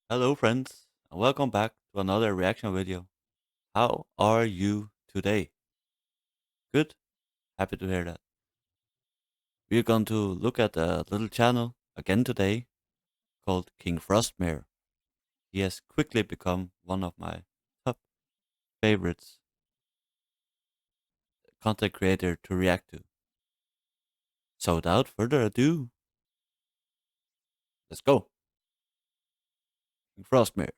Hello, friends, and welcome back to another reaction video. How are you today? Good? Happy to hear that. We're going to look at a little channel again today called King Frostmare. He has quickly become one of my top favorites content creator to react to. So without further ado, let's go. King Frostmare.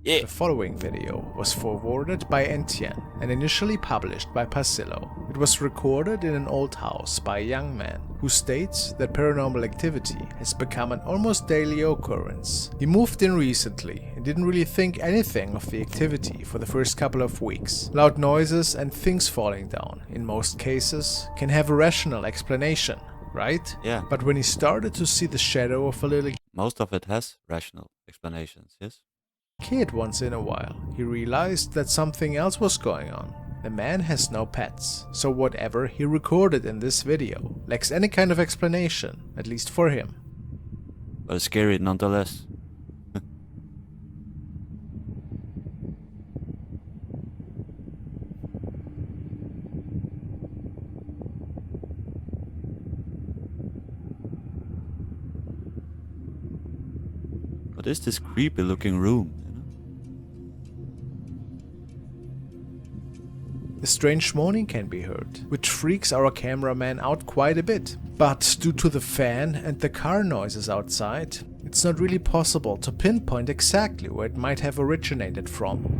Yeah. The following video was forwarded by Entian and initially published by Pasillo. It was recorded in an old house by a young man who states that paranormal activity has become an almost daily occurrence. He moved in recently and didn't really think anything of the activity for the first couple of weeks. Loud noises and things falling down, in most cases, can have a rational explanation, right? Yeah. But when he started to see the shadow of a little Most of it has rational explanations, yes? kid once in a while, he realized that something else was going on. The man has no pets, so whatever he recorded in this video lacks any kind of explanation, at least for him. But it's scary nonetheless. What is this creepy looking room? The strange moaning can be heard, which freaks our cameraman out quite a bit. But due to the fan and the car noises outside, it's not really possible to pinpoint exactly where it might have originated from.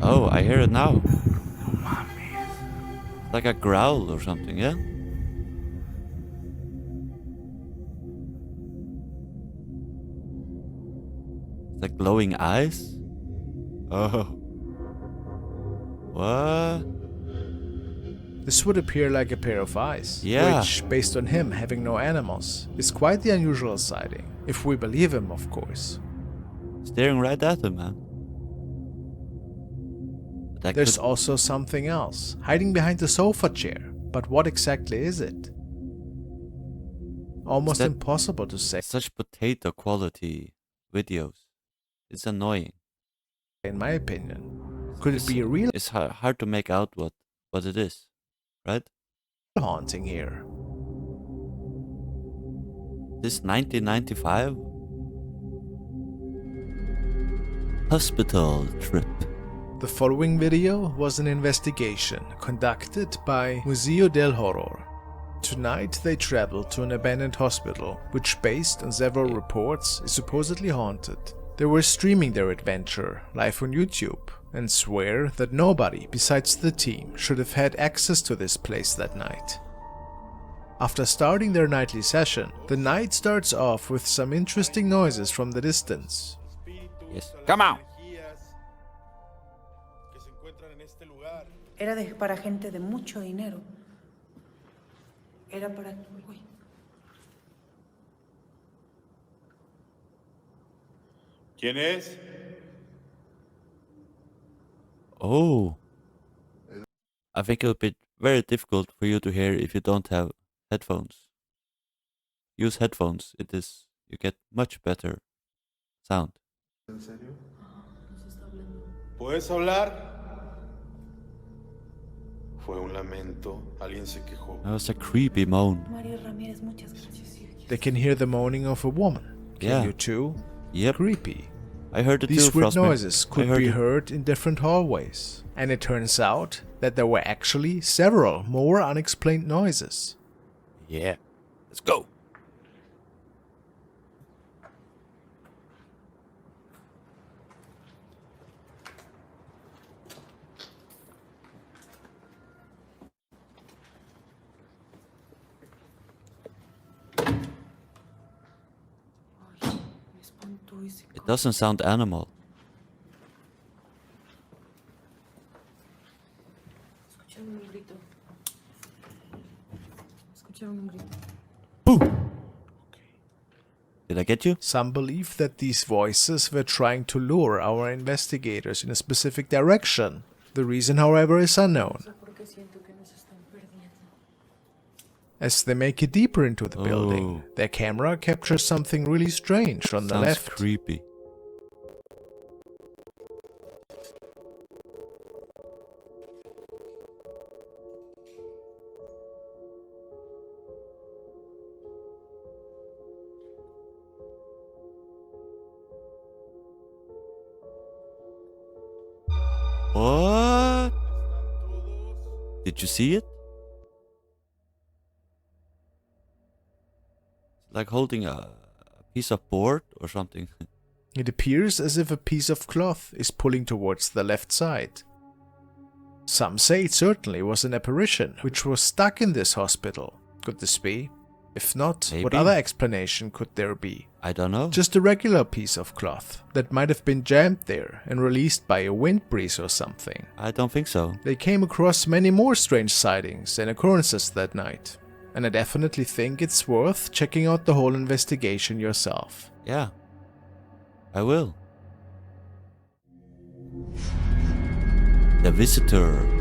Oh, I hear it now. Like a growl or something, yeah? It's like glowing eyes? Oh. What? This would appear like a pair of eyes, Yeah. which, based on him having no animals, is quite the unusual sighting, if we believe him, of course. Staring right at him, man. But that There's could- also something else, hiding behind the sofa chair, but what exactly is it? Almost that- impossible to say, such potato quality videos. It's annoying. in my opinion. Could it be a real It's hard to make out what it is, right? haunting here? This 1995 hospital trip. The following video was an investigation conducted by Museo del Horror. Tonight they travel to an abandoned hospital, which based on several reports is supposedly haunted. They were streaming their adventure live on YouTube and swear that nobody besides the team should have had access to this place that night. After starting their nightly session, the night starts off with some interesting noises from the distance. Yes. Come on. Era para gente de mucho dinero. Era para... Uy. ¿Quién es? Oh. I think it would be very difficult for you to hear if you don't have headphones. Use headphones. You get much better sound. ¿En serio? ¿Puedes hablar? Fue un lamento. Alguien se quejó. That was a creepy moan. Mario Ramírez, muchas gracias. They can hear the moaning of a woman. Can Yeah. you too? Yep. Creepy. I heard it These too, weird Frostman. noises I could heard be it. heard in different hallways. And it turns out that there were actually several more unexplained noises. Yeah. Let's go. Ay, me espantó ese It doesn't sound animal. Escucharon un grito. Escucharon un grito. Did I get you? Some believe that these voices were trying to lure our investigators in a specific direction. The reason, however, is unknown. No sé por qué siento que nos están perdiendo. As they make it deeper into the building, Oh. their camera captures something really strange on the Sounds left. creepy. What? Did you see it? It's like holding a piece of board or something. It appears as if a piece of cloth is pulling towards the left side. Some say it certainly was an apparition which was stuck in this hospital. Could this be? If not, what Maybe. other explanation could there be? I don't know. Just a regular piece of cloth that might have been jammed there and released by a wind breeze or something. I don't think so. They came across many more strange sightings and occurrences that night, and I definitely think it's worth checking out the whole investigation yourself. Yeah. I will. The Visitor.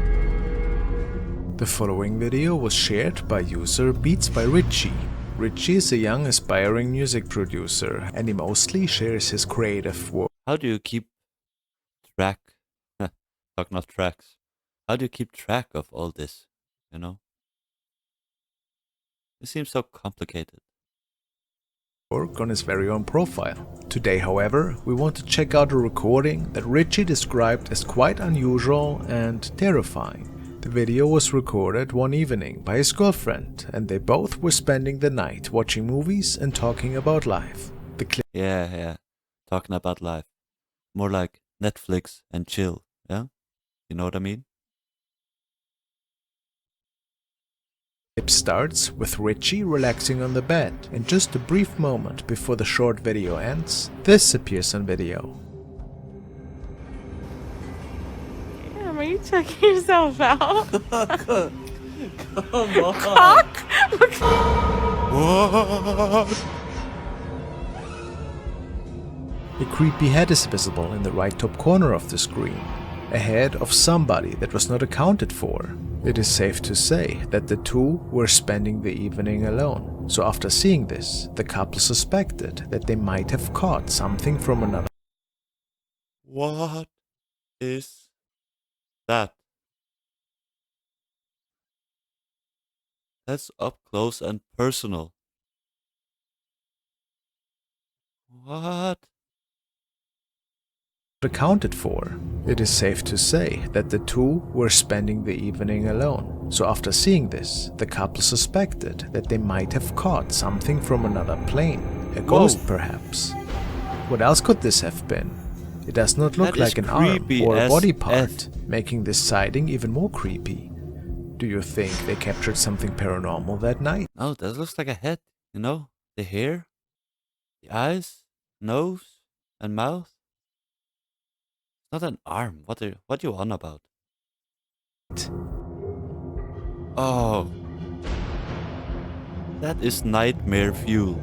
The following video was shared by user Beats by Richie. Richie is a young aspiring music producer and he mostly shares his creative work. How do you keep track? Talking of tracks. How do you keep track of all this? You know? It seems so complicated. On his very own profile. Today, however, we want to check out a recording that Richie described as quite unusual and terrifying. The video was recorded one evening by his girlfriend, and they both were spending the night watching movies and talking about life. The clip Yeah. Talking about life. More like Netflix and chill. Yeah? You know what I mean? starts with Richie relaxing on the bed, and just a brief moment before the short video ends, this appears on video. Damn, are you checking yourself out? Come on. Cock? What? A creepy head is visible in the right top corner of the screen, a head of somebody that was not accounted for. It is safe to say that the two were spending the evening alone, so after seeing this, the couple suspected that they might have caught something from another. What is that? That's up close and personal. What? Accounted for. It is safe to say that the two were spending the evening alone, so after seeing this, the couple suspected that they might have caught something from another plane, a ghost perhaps. What else could this have been? It does not look That is like an arm creepy or a as body part, F. making this sighting even more creepy. Do you think they captured something paranormal that night? No, that looks like a head, you know? The hair, the eyes, nose, and mouth. Not an arm. What are you on about? Oh. That is nightmare fuel.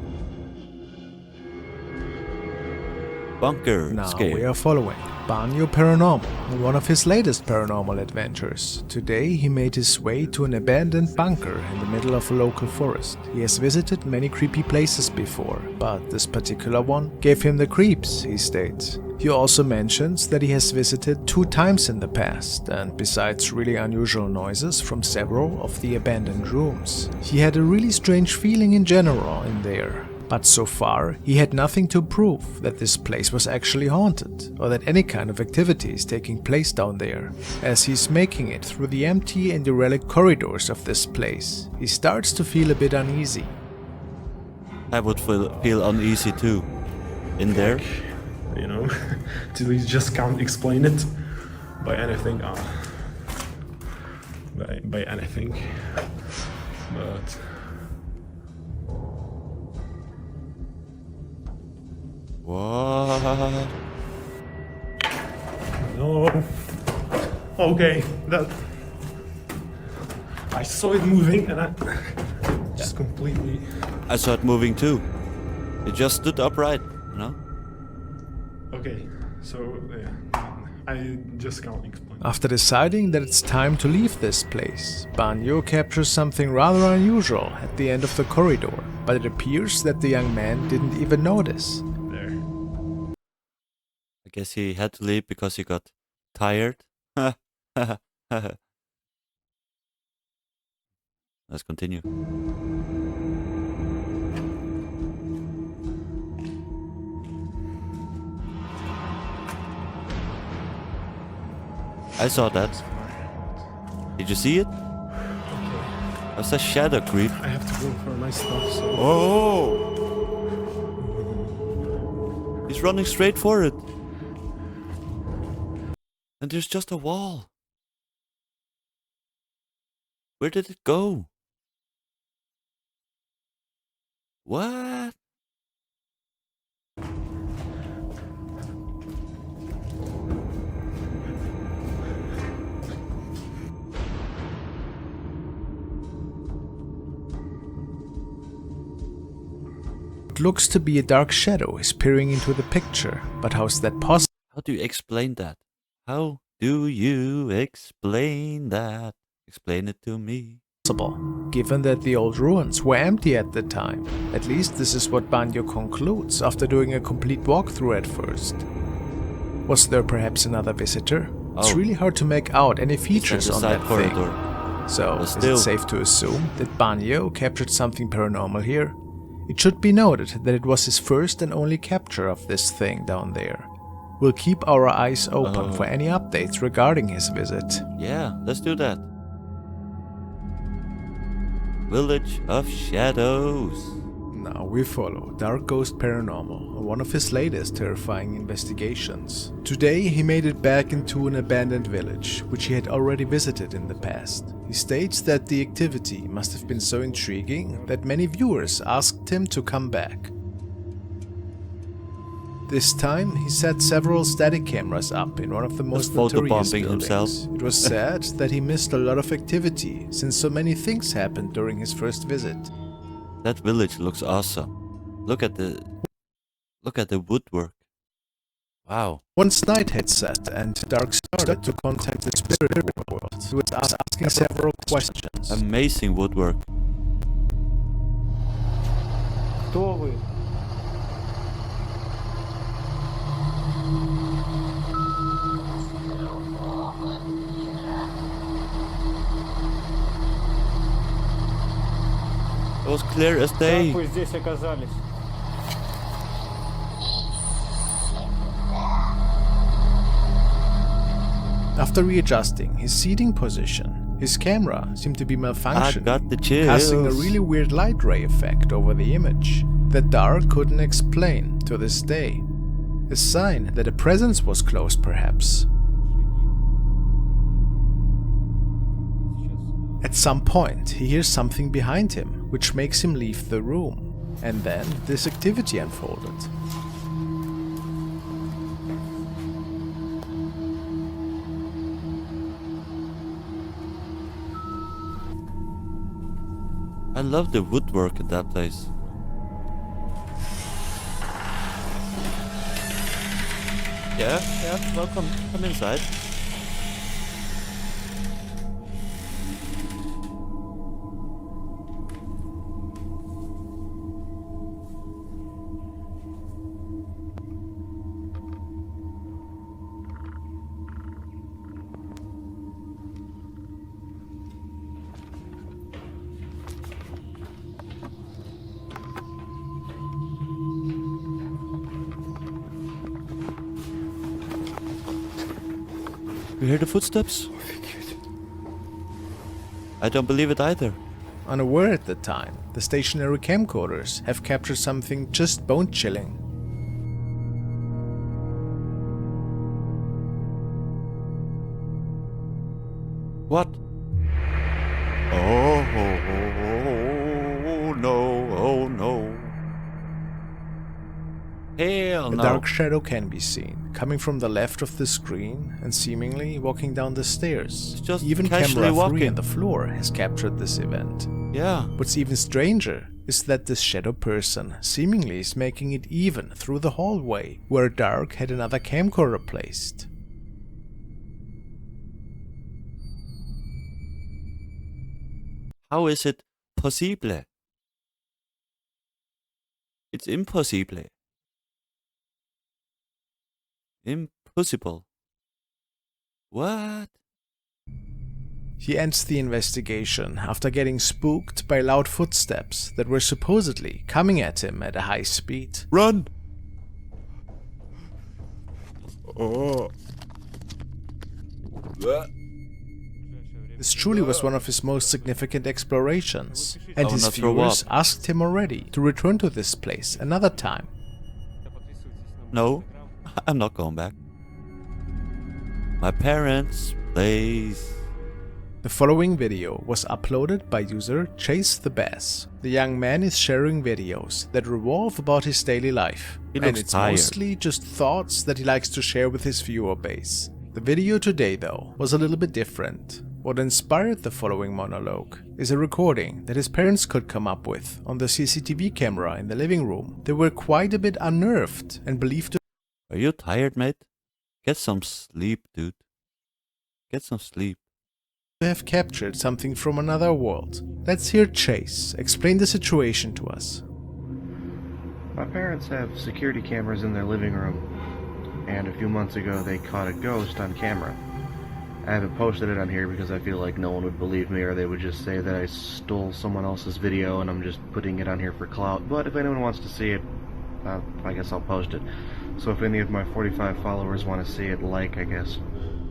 Bunker Now scare. we are following Banyo Paranormal on one of his latest paranormal adventures. Today he made his way to an abandoned bunker in the middle of a local forest. He has visited many creepy places before, but this particular one gave him the creeps, he states. He also mentions that he has visited 2 times in the past, and besides really unusual noises from several of the abandoned rooms, he had a really strange feeling in general in there. But so far, he had nothing to prove that this place was actually haunted, or that any kind of activity is taking place down there. As he's making it through the empty and derelict corridors of this place, he starts to feel a bit uneasy. I would feel uneasy too. In there. You know, till you just can't explain it by anything. By anything. But What? no. Okay, that I saw it moving and I just completely. I saw it moving too. It just stood upright, you know? Okay, so yeah, I just can't explain. After deciding that it's time to leave this place, Banyo captures something rather unusual at the end of the corridor, but it appears that the young man didn't even notice. There. I guess he had to leave because he got tired. Let's continue. I saw that. Did you see it? That's a shadow creep. I have to go for my stuff, so... Oh! He's running straight for it. And there's just a wall. Where did it go? What? It looks to be a dark shadow is peering into the picture, but how's that possible? How do you explain that? How do you explain that? Explain it to me. Given that the old ruins were empty at the time. At least this is what Banyo concludes after doing a complete walkthrough at first. Was there perhaps another visitor? It's Oh. really hard to make out any features It's on the that side thing. corridor. So, But is still. it safe to assume that Banyo captured something paranormal here? It should be noted that it was his first and only capture of this thing down there. We'll keep our eyes open for any updates regarding his visit. Yeah, let's do that. Village of Shadows. Now we follow Dark Ghost Paranormal, one of his latest terrifying investigations. Today he made it back into an abandoned village, which he had already visited in the past. He states that the activity must have been so intriguing that many viewers asked him to come back. This time he set several static cameras up in one of the most notorious photobombing buildings. himself. It was said that he missed a lot of activity since so many things happened during his first visit. That village looks awesome. Look at the woodwork. Wow. Once night had set and Dark started to contact the spirit world, he was asking several questions. Amazing woodwork. Кто вы? It was clear as day. Как вы здесь оказались? After readjusting his seating position, his camera seemed to be I malfunctioning, got the chills. casting a really weird light ray effect over the image that Dark couldn't explain to this day. A sign that a presence was close, perhaps. At some point, he hears something behind him, which makes him leave the room. And then this activity unfolded. I love the woodwork at that place. Yeah, welcome. Come inside. You hear the footsteps? I don't believe it either. Unaware at the time, the stationary camcorders have captured something just bone-chilling. What? Oh no, oh no. Hell A no. dark shadow can be seen, coming from the left of the screen and seemingly walking down the stairs. It's just Even casually camera 3 walking. on the floor has captured this event. Yeah. What's even stranger is that this shadow person seemingly is making it even through the hallway, where Dark had another camcorder placed. How is it possible? It's impossible. Impossible. What? He ends the investigation after getting spooked by loud footsteps that were supposedly coming at him at a high speed. Run! This truly was one of his most significant explorations, and I his wanna throw viewers up. asked him already to return to this place another time. No, I'm not going back. My parents' place. The following video was uploaded by user Chase the Bass. The young man is sharing videos that revolve about his daily life, He and looks it's tired. mostly just thoughts that he likes to share with his viewer base. The video today, though, was a little bit different. What inspired the following monologue is a recording that his parents could come up with on the CCTV camera in the living room. They were quite a bit unnerved and believed Are you tired, mate? Get some sleep, dude. Get some sleep. to have captured something from another world. Let's hear Chase explain the situation to us. My parents have security cameras in their living room, and a few months ago they caught a ghost on camera. I haven't posted it on here because I feel like no one would believe me, or they would just say that I stole someone else's video and I'm just putting it on here for clout. But if anyone wants to see it, I guess I'll post it. So if any of my 45 followers want to see it, I guess.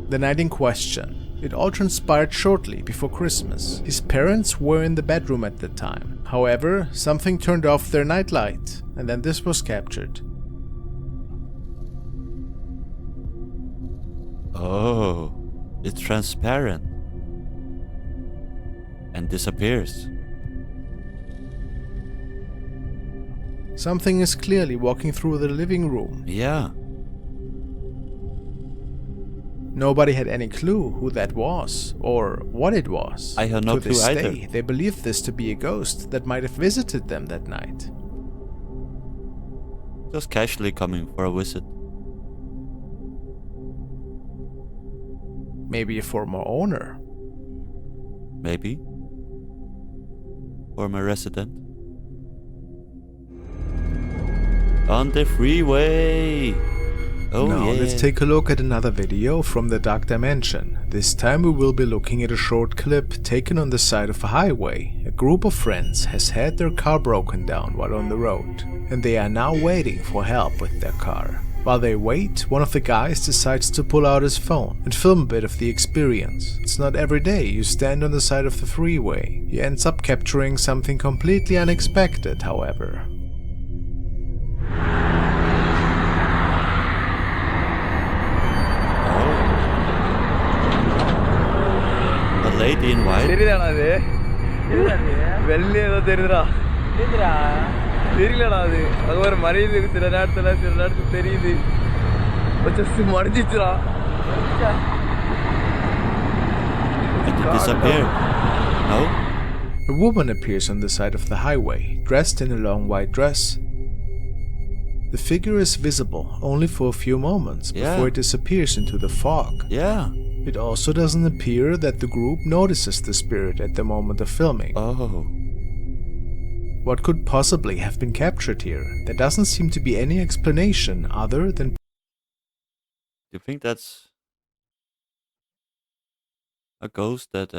The night in question. It all transpired shortly before Christmas. His parents were in the bedroom at the time. However, something turned off their nightlight, and then this was captured. Oh, it's transparent. And disappears. Something is clearly walking through the living room. Yeah. Nobody had any clue who that was, or what it was. I had no to clue this either. day, they believed this to be a ghost that might have visited them that night. Just casually coming for a visit. Maybe a former owner. Maybe. Former resident. On the freeway! Oh Now yeah. let's take a look at another video from the Dark Dimension. This time we will be looking at a short clip taken on the side of a highway. A group of friends has had their car broken down while on the road, and they are now waiting for help with their car. While they wait, one of the guys decides to pull out his phone and film a bit of the experience. It's not every day you stand on the side of the freeway. He ends up capturing something completely unexpected, however. A lady in white. தெரியுதாடா அது வெள்ளை ஏதோ தெரியுதுடா தெரியலடா அது ஒரு மறையுது சில நேரத்துல தெரியுது கொஞ்சம் மறைஞ்சிச்சுடா And it disappeared. No? A woman appears on the side of the highway, dressed in a long white dress. The figure is visible only for a few moments before it disappears into the fog. Yeah. It also doesn't appear that the group notices the spirit at the moment of filming. Oh. What could possibly have been captured here? There doesn't seem to be any explanation other than Do you think that's a ghost that,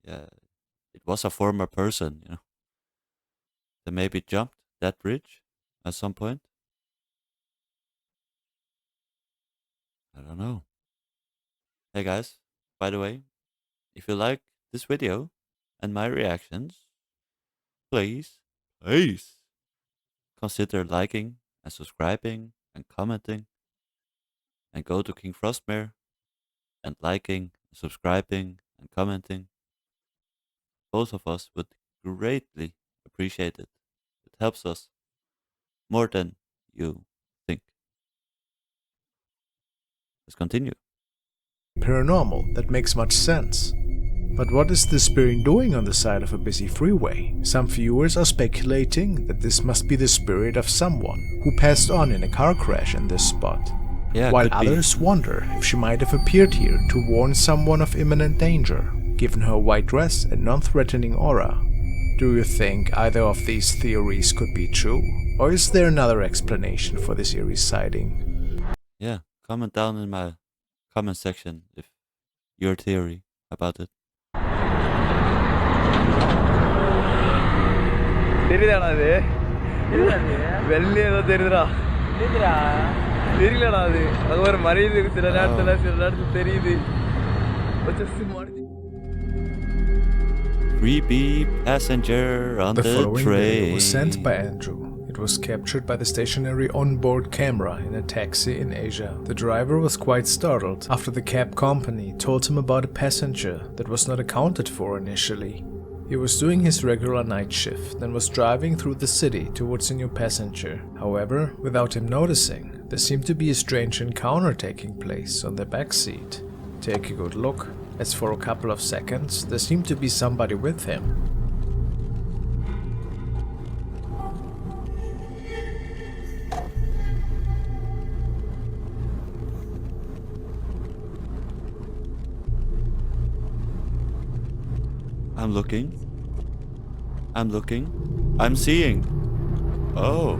yeah, it was a former person, you know, that maybe jumped that bridge at some point? I don't know. Hey guys, by the way, if you like this video and my reactions, please consider liking and subscribing and commenting. And go to King Frostmare and liking, subscribing, and commenting. Both of us would greatly appreciate it. It helps us more than you think. Let's continue. paranormal. That makes much sense. But what is this spirit doing on the side of a busy freeway? Some viewers are speculating that this must be the spirit of someone who passed on in a car crash in this spot. Yeah, While could be. others wonder if she might have appeared here to warn someone of imminent danger. given her white dress and non-threatening aura. Do you think either of these theories could be true? Or is there another explanation for this eerie sighting? Yeah, comment down in my comment section if your theory about it. தெரியுதாடா அது வெள்ளை ஏதோ தெரியுதுடா தெரியலடா அது அது ஒரு மறையுது சில நேரத்துல தெரியுது Creepy passenger on The the following video train. was sent by Andrew. It was captured by the stationary onboard camera in a taxi in Asia. The driver was quite startled after the cab company told him about a passenger that was not accounted for initially. He was doing his regular night shift and was driving through the city towards a new passenger. However, without him noticing, there seemed to be a strange encounter taking place on the back seat. Take a good look, as for a couple of seconds there seemed to be somebody with him. I'm looking. I'm seeing. Oh.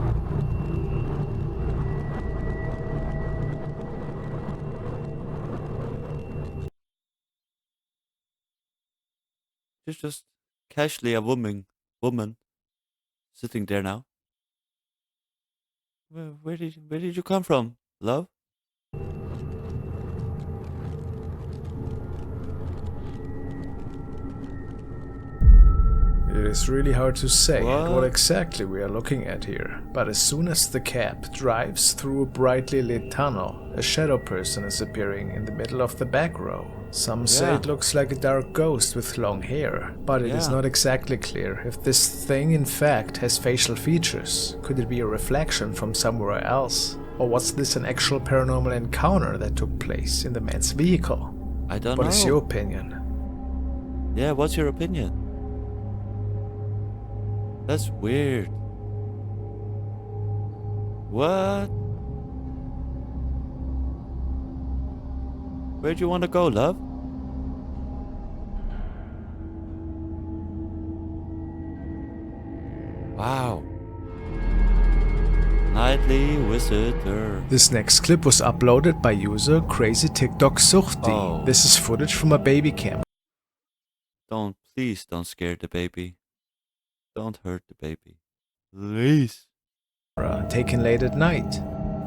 There's just casually a woman sitting there now. Where did you come from, love? It is really hard to say What? what exactly we are looking at here, but as soon as the cab drives through a brightly lit tunnel, a shadow person is appearing in the middle of the back row. Some say Yeah. it looks like a dark ghost with long hair, but it is Yeah. not exactly clear if this thing in fact has facial features. Could it be a reflection from somewhere else? Or was this an actual paranormal encounter that took place in the man's vehicle? I don't What know. is your opinion? Yeah, what's your opinion? That's weird. What? Where'd you want to go, love? Wow. Nightly visitor. This next clip was uploaded by user Crazy TikTok Suchti. Oh. This is footage from a baby camera Please don't scare the baby. Don't hurt the baby. Please. taken late at night.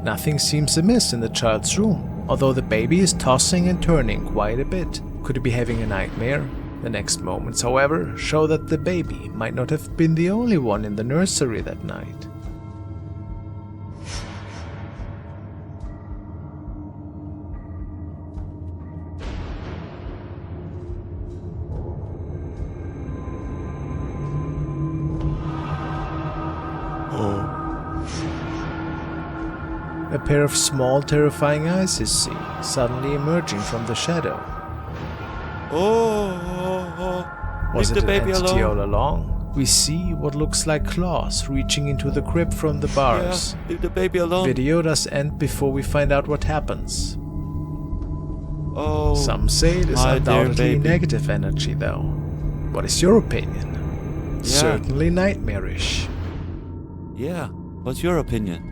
Nothing seems amiss in the child's room, although the baby is tossing and turning quite a bit. Could it be having a nightmare? The next moments, however, show that the baby might not have been the only one in the nursery that night. A pair of small, terrifying eyes is seen, suddenly emerging from the shadow. Was Leave it the an baby entity alone. all along? We see what looks like claws reaching into the crib from the bars. Yeah, leave the baby alone. Video does end before we find out what happens. Oh. Some say it is my dear undoubtedly baby. negative energy though. What is your opinion? Yeah. Certainly nightmarish. Yeah. What's your opinion?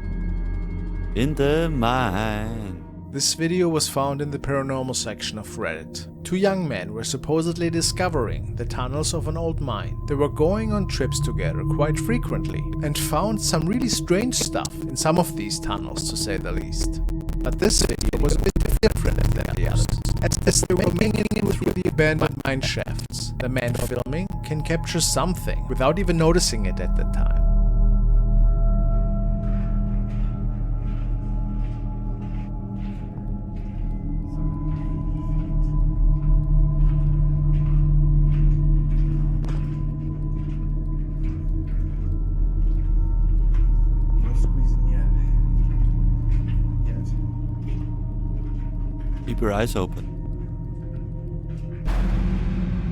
In the mind. This video was found in the paranormal section of Reddit. Two young men were supposedly discovering the tunnels of an old mine. They were going on trips together quite frequently and found some really strange stuff in some of these tunnels, to say the least. But this video was a bit different than the others, as they were making it through the abandoned mine shafts. The man filming can capture something without even noticing it at the time. No squeezing yet. Keep your eyes open.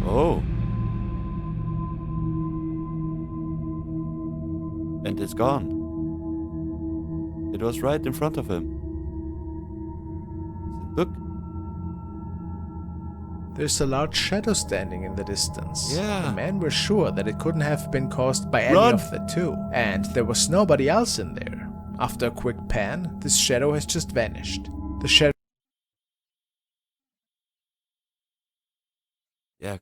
Oh. And it's gone. It was right in front of him. Look. There's a large shadow standing in the distance. Yeah. The men were sure that it couldn't have been caused by any Run. of the two, and there was nobody else in there. After a quick pan, this shadow has just vanished. The shadow Yeah,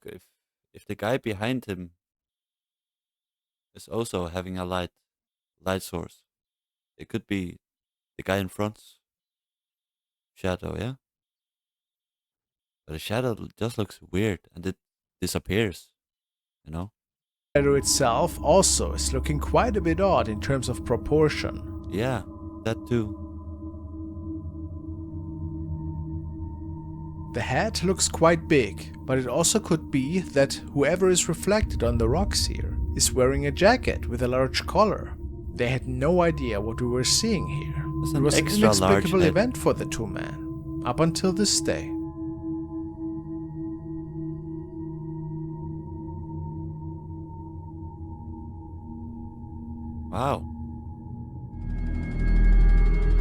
if the guy behind him is also having a light source, it could be the guy in front's shadow, yeah? But the shadow just looks weird and it disappears, you know? itself also is looking quite a bit odd in terms of proportion. Yeah, that too. The head looks quite big, but it also could be that whoever is reflected on the rocks here is wearing a jacket with a large collar. They had no idea what we were seeing here. It's It an was an extra large inexplicable head. event for the two men, up until this day. Wow.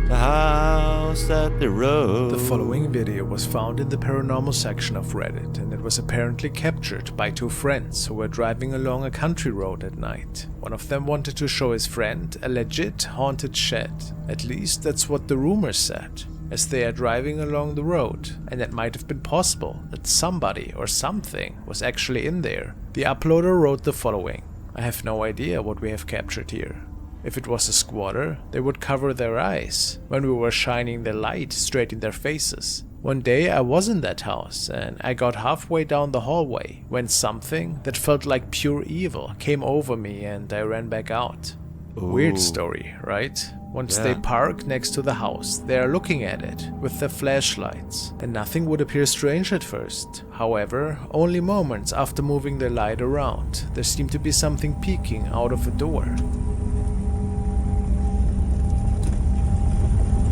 The house at the road. The following video was found in the paranormal section of Reddit, and it was apparently captured by two friends who were driving along a country road at night. One of them wanted to show his friend a legit haunted shed. At least that's what the rumors said, as they are driving along the road, and it might have been possible that somebody or something was actually in there. The uploader wrote the following: I have no idea what we have captured here. If it was a squatter, they would cover their eyes when we were shining the light straight in their faces. One day I was in that house and I got halfway down the hallway when something that felt like pure evil came over me and I ran back out. Weird Ooh. story, right? Once they Yeah. park next to the house, they are looking at it with their flashlights, and nothing would appear strange at first. However, only moments after moving their light around, there seemed to be something peeking out of a door.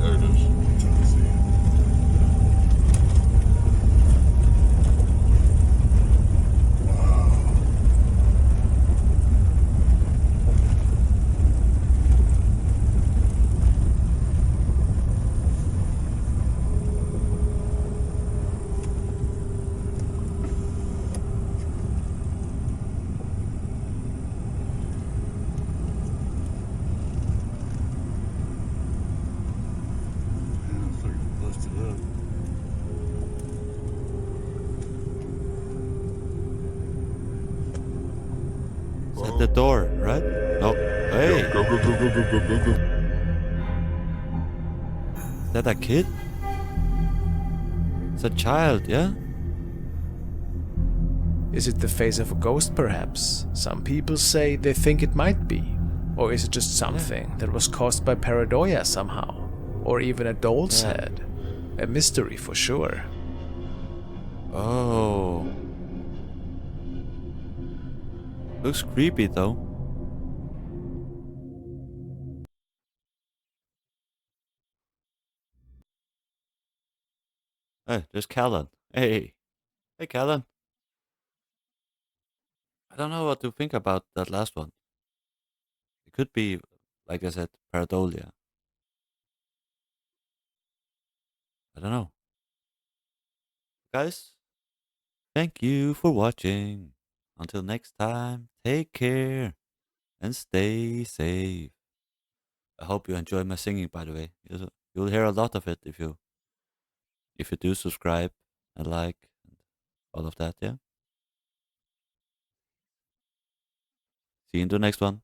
There it is. I'm trying to see it. Wow. Yeah, it's like busted up. It's at the door, right? No. Hey, Go, go, go, go, go, go, go, go. is that a kid? It's a child, yeah? Is it the face of a ghost, perhaps? Some people say they think it might be. Or is it just something that was caused by pareidoia somehow? Or even a doll's Yeah. head? A mystery for sure. Oh. Looks creepy though. Hey, there's Callan. Hey. Hey, Callan. I don't know what to think about that last one. It could be, like I said, pareidolia. I don't know. Guys, thank you for watching. Until next time, take care and stay safe. I hope you enjoy my singing, by the way. You'll hear a lot of it if you do subscribe and like and all of that, yeah? See you in the next one.